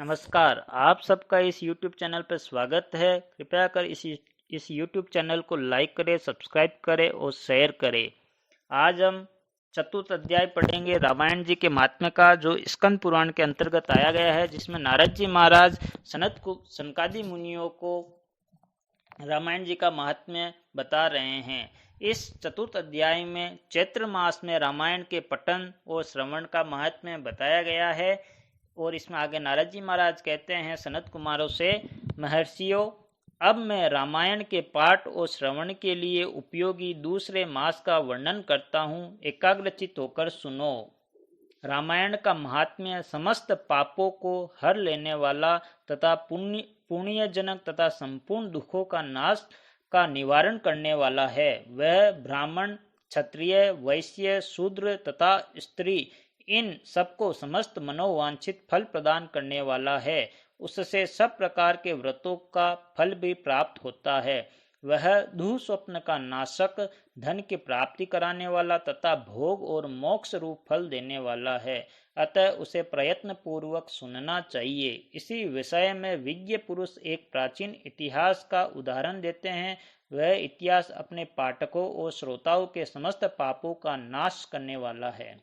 नमस्कार। आप सबका इस YouTube चैनल पर स्वागत है। कृपया कर इस YouTube चैनल को लाइक करें, सब्सक्राइब करें और शेयर करें। आज हम चतुर्थ अध्याय पढ़ेंगे रामायण जी के महात्म्य का, जो स्कंद पुराण के अंतर्गत आया गया है, जिसमें नारद जी महाराज सनकादि मुनियों को रामायण जी का महात्म्य बता रहे हैं। इस चतुर्थ अध्याय में चैत्र मास में रामायण के पठन और श्रवण का महात्म्य बताया गया है। और इसमें आगे नारद जी महाराज कहते हैं सनत कुमारों से, महर्षियों, अब मैं रामायण के पाठ और श्रवण के लिए उपयोगी दूसरे मास का वर्णन करता हूँ। एकाग्रचित होकर सुनो। रामायण का महात्म्य समस्त पापों को हर लेने वाला तथा पुण्यजनक तथा संपूर्ण दुखों का नाश का निवारण करने वाला है। वह ब्राह्मण, क्षत्रिय, वैश्य, शूद्र तथा स्त्री, इन सबको समस्त मनोवांछित फल प्रदान करने वाला है। उससे सब प्रकार के व्रतों का फल भी प्राप्त होता है। वह दुःस्वप्न का नाशक, धन की प्राप्ति कराने वाला तथा भोग और मोक्ष रूप फल देने वाला है। अतः उसे प्रयत्न पूर्वक सुनना चाहिए। इसी विषय में विज्ञ पुरुष एक प्राचीन इतिहास का उदाहरण देते हैं। वह इतिहास अपने पाठकों और श्रोताओं के समस्त पापों का नाश करने वाला है।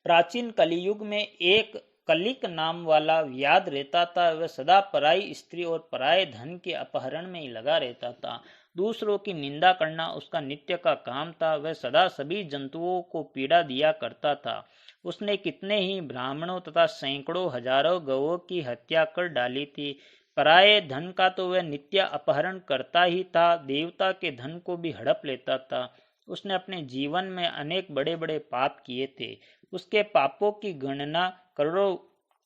प्राचीन कलियुग में एक कलिक नाम वाला व्याध रहता था। वह सदा पराई स्त्री और पराये धन के अपहरण में ही लगा रहता था। दूसरों की निंदा करना उसका नित्य का काम था। वह सदा सभी जंतुओं को पीड़ा दिया करता था। उसने कितने ही ब्राह्मणों तथा सैकड़ों हजारों गौओं की हत्या कर डाली थी। पराये धन का तो वह नित्य अपहरण करता ही था, देवता के धन को भी हड़प लेता था। उसने अपने जीवन में अनेक बड़े बड़े पाप किए थे। उसके पापों की गणना करोड़ों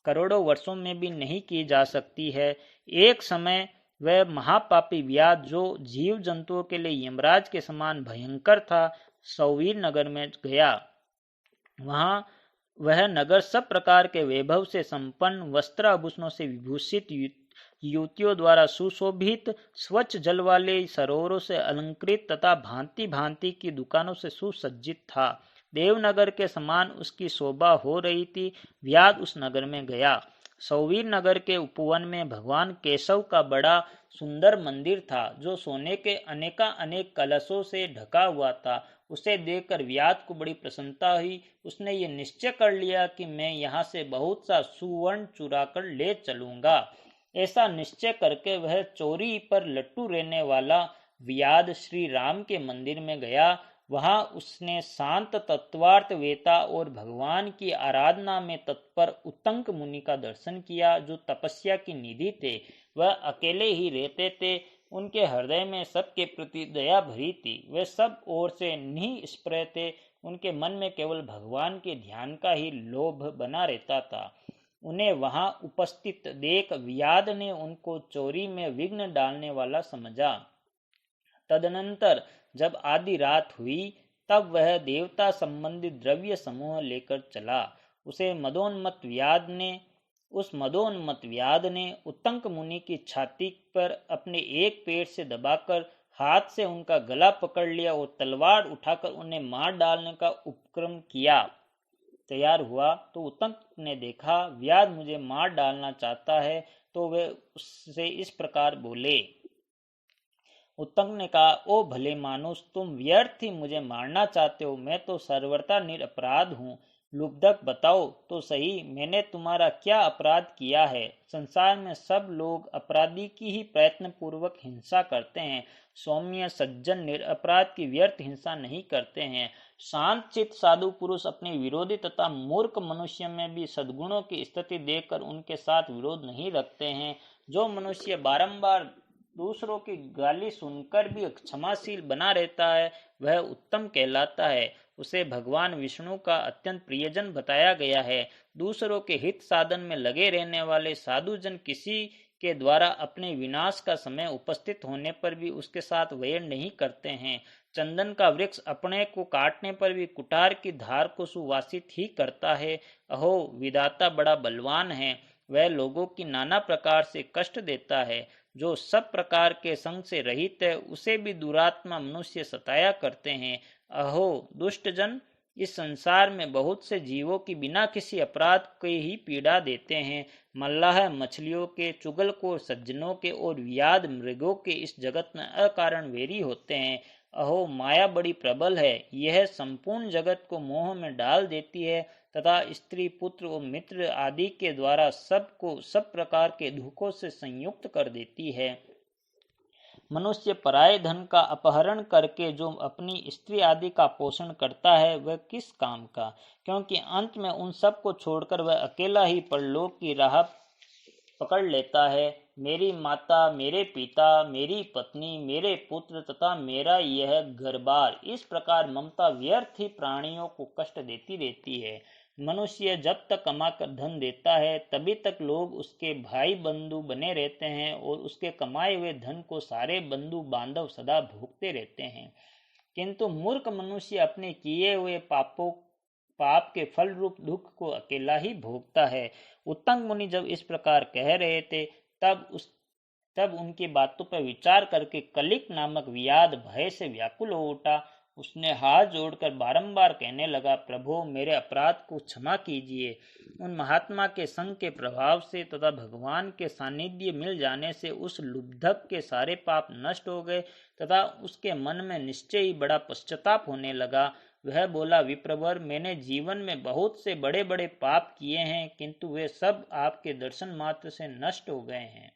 करोड़ों वर्षों में भी नहीं की जा सकती है। एक समय वह महापापी व्याध, जो जीव जंतुओं के लिए यमराज के समान भयंकर था, सौवीर नगर में गया। वहां वह नगर सब प्रकार के वैभव से संपन्न, वस्त्र आभूषणों से विभूषित, युवतियों द्वारा सुशोभित, स्वच्छ जल वाले सरोवरों से अलंकृत तथा भांति भांति की दुकानों से सुसज्जित था। देवनगर के समान उसकी शोभा हो रही थी। व्याध उस नगर में गया। सौवीर नगर के उपवन में भगवान केशव का बड़ा सुंदर मंदिर था, जो सोने के अनेक कलशों से ढका हुआ था। उसे देखकर व्याध को बड़ी प्रसन्नता हुई। उसने ये निश्चय कर लिया कि मैं यहाँ से बहुत सा सुवर्ण चुरा कर ले चलूंगा। ऐसा निश्चय करके वह चोरी पर लट्टू रहने वाला व्याध श्री राम के मंदिर में गया। वहां उसने शांत तत्वार्थ वेता और भगवान की आराधना में तत्पर उत्तंक मुनि का दर्शन किया, जो तपस्या की निधि थे। वह अकेले ही रहते थे। उनके हृदय में सबके प्रति दया भरी थी। वे सब ओर से निष्प्रय थे। उनके मन में केवल भगवान के ध्यान का ही लोभ बना रहता था। उन्हें वहां उपस्थित देख व्याध ने उनको चोरी में विघ्न डालने वाला समझा। तदनंतर जब आधी रात हुई, तब वह देवता संबंधित द्रव्य समूह लेकर चला। उस मदोन्मत व्याध ने उत्तंक मुनि की छाती पर अपने एक पैर से दबाकर हाथ से उनका गला पकड़ लिया और तलवार उठाकर उन्हें मार डालने का उपक्रम किया। तैयार हुआ तो उत्तंक ने देखा व्याध मुझे मार डालना चाहता है, तो वे उससे इस प्रकार बोले। उत्तंक ने कहा, ओ भले मानुस, तुम व्यर्थ ही मुझे मारना चाहते हो। मैं तो सर्वथा निरपराध हूँ। लुब्धक, बताओ तो सही, मैंने तुम्हारा क्या अपराध किया है? संसार में सब लोग अपराधी की ही प्रयत्न पूर्वक हिंसा करते हैं। सौम्य सज्जन निरपराध की व्यर्थ हिंसा नहीं करते हैं। शांत चित्त साधु पुरुष अपने विरोधी तथा मूर्ख मनुष्य में भी सद्गुणों की स्थिति देखकर उनके साथ विरोध नहीं रखते हैं। जो मनुष्य बारंबार दूसरों की गाली सुनकर भी क्षमाशील बना रहता है, वह उत्तम कहलाता है। उसे भगवान विष्णु का अत्यंत प्रियजन बताया गया है। दूसरों के हित साधन में लगे रहने वाले साधुजन किसी के द्वारा अपने विनाश का समय उपस्थित होने पर भी उसके साथ वैर नहीं करते हैं। चंदन का वृक्ष अपने को काटने पर भी कुठार की धार को सुवासित ही करता है। अहो, विधाता बड़ा बलवान है। वह लोगों की नाना प्रकार से कष्ट देता है। जो सब प्रकार के संग से रहित है, उसे भी दुरात्मा मनुष्य सताया करते हैं। अहो दुष्ट जन, इस संसार में बहुत से जीवों की बिना किसी अपराध के ही पीड़ा देते हैं। मल्लाह मछलियों के, चुगलखोर सज्जनों के और व्याध मृगों के इस जगत में अकारण वैरी होते हैं। अहो, माया बड़ी प्रबल है, यह संपूर्ण जगत को मोह में डाल देती है तथा स्त्री, पुत्र और मित्र आदि के द्वारा सबको सब प्रकार के दुखों से संयुक्त कर देती है। मनुष्य पराये धन का अपहरण करके जो अपनी स्त्री आदि का पोषण करता है वह किस काम का, क्योंकि अंत में उन सब को छोड़कर वह अकेला ही परलोक की राह पकड़ लेता है। मेरी माता, मेरे पिता, मेरी पत्नी, मेरे पुत्र तथा मेरा यह घर बार, इस प्रकार ममता व्यर्थ ही प्राणियों को कष्ट देती रहती है। मनुष्य जब तक कमाकर धन देता है तभी तक लोग उसके भाई बंधु बने रहते हैं और उसके कमाए हुए धन को सारे बंधु बांधव सदा भोगते रहते हैं। किंतु मूर्ख मनुष्य अपने किए हुए पाप के फल रूप दुख को अकेला ही भोगता है। उत्तंग मुनि जब इस प्रकार कह रहे थे तब उनकी बातों पर विचार करके कलिक नामक व्याध भय से व्याकुल हो उठा। उसने हाथ जोड़कर बारंबार कहने लगा, प्रभु मेरे अपराध को क्षमा कीजिए। उन महात्मा के संग के प्रभाव से तथा भगवान के सानिध्य मिल जाने से उस लुब्धक के सारे पाप नष्ट हो गए तथा उसके मन में निश्चय ही बड़ा पश्चाताप होने लगा। वह बोला, विप्रवर, मैंने जीवन में बहुत से बड़े बड़े पाप किए हैं, किंतु वे सब आपके दर्शन मात्र से नष्ट हो गए हैं।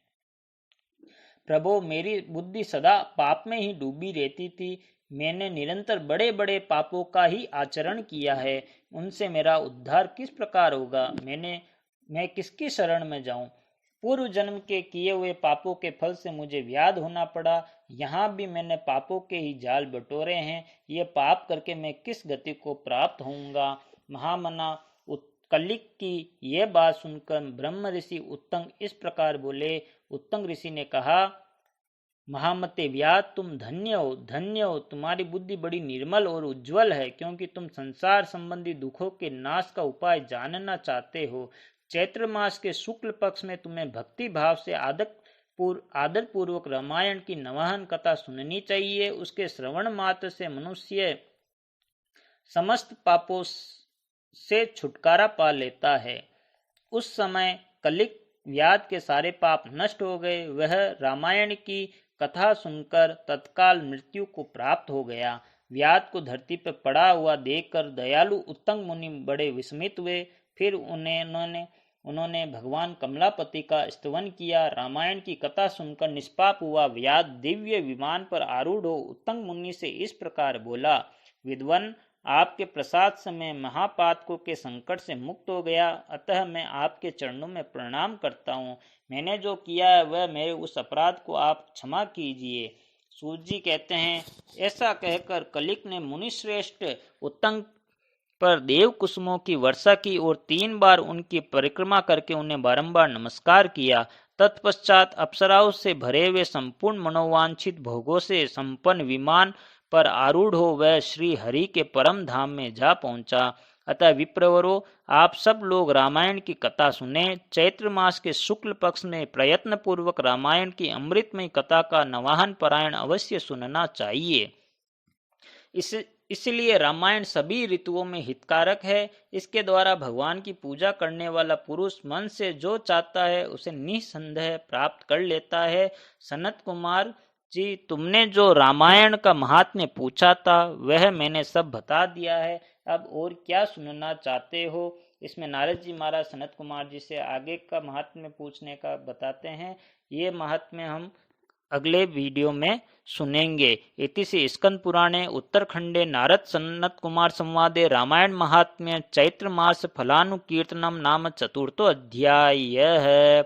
प्रभु, मेरी बुद्धि सदा पाप में ही डूबी रहती थी। मैंने निरंतर बड़े बड़े पापों का ही आचरण किया है, उनसे मेरा उद्धार किस प्रकार होगा? मैं किसकी शरण में जाऊं? पूर्व जन्म के किए हुए पापों के फल से मुझे व्याध होना पड़ा। यहाँ भी मैंने पापों के ही जाल बटोरे हैं। ये पाप करके मैं किस गति को प्राप्त होऊंगा? महामना कलिक की यह बात सुनकर ब्रह्म ऋषि उत्तंग इस प्रकार बोले। उत्तंग ऋषि ने कहा, महामते व्याध, तुम धन्य हो, धन्य हो। तुम्हारी बुद्धि बड़ी निर्मल और उज्जवल है, क्योंकि तुम संसार संबंधी दुखों के नाश का उपाय जानना चाहते हो। चैत्र मास के शुक्ल पक्ष में तुम्हें भक्ति भाव से आदर पूर्वक रामायण की नवाहन कथा सुननी चाहिए। उसके श्रवण मात्र से मनुष्य समस्त पापों से छुटकारा पा लेता है। उस समय कलिक व्याध के सारे पाप नष्ट हो गए। वह रामायण की कथा सुनकर तत्काल मृत्यु को प्राप्त हो गया। व्याध को धरती पर पड़ा हुआ देखकर दयालु उत्तंग मुनि बड़े विस्मित हुए। फिर उन्होंने भगवान कमलापति का स्तवन किया। रामायण की कथा सुनकर निष्पाप हुआ व्याध दिव्य विमान पर आरूढ़ हो उत्तंग मुनि से इस प्रकार बोला, विद्वन, आपके प्रसाद से मैं महापातकों के संकट से मुक्त हो गया, अतः मैं आपके चरणों में प्रणाम करता हूँ। मैंने जो किया है वह मेरे उस अपराध को आप क्षमा कीजिए। सूत जी कहते हैं, ऐसा कहकर कलिक ने मुनिश्रेष्ठ उत्तंग पर देव कुसुमों की वर्षा की और 3 बार उनकी परिक्रमा करके उन्हें बारंबार नमस्कार किया। तत्पश्चात अप्सराओं से भरे हुए संपूर्ण मनोवांछित भोगों से संपन्न विमान पर आरूढ़ हो वह श्री हरि के परम धाम में जा पहुंचा। अतः विप्रवरों, आप सब लोग रामायण की कथा सुने। चैत्र मास के शुक्ल पक्ष में प्रयत्न पूर्वक रामायण की अमृतमय कथा का नवाहन पारायण अवश्य सुनना चाहिए। इसलिए रामायण सभी ऋतुओं में हितकारक है। इसके द्वारा भगवान की पूजा करने वाला पुरुष मन से जो चाहता है उसे निसंदेह प्राप्त कर लेता है। सनत कुमार जी, तुमने जो रामायण का महात्म्य पूछा था वह मैंने सब बता दिया है। अब और क्या सुनना चाहते हो? इसमें नारद जी महाराज सनत कुमार जी से आगे का महात्म्य पूछने का बताते हैं। ये महात्म्य हम अगले वीडियो में सुनेंगे। इति से स्कंद पुराणे उत्तरखंडे नारद सनत कुमार संवादे रामायण महात्म्य चैत्र मास फलानुकीर्तनम नाम चतुर्थो अध्याय है।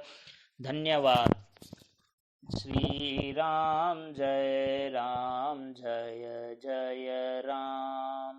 धन्यवाद। श्री राम जय जय राम।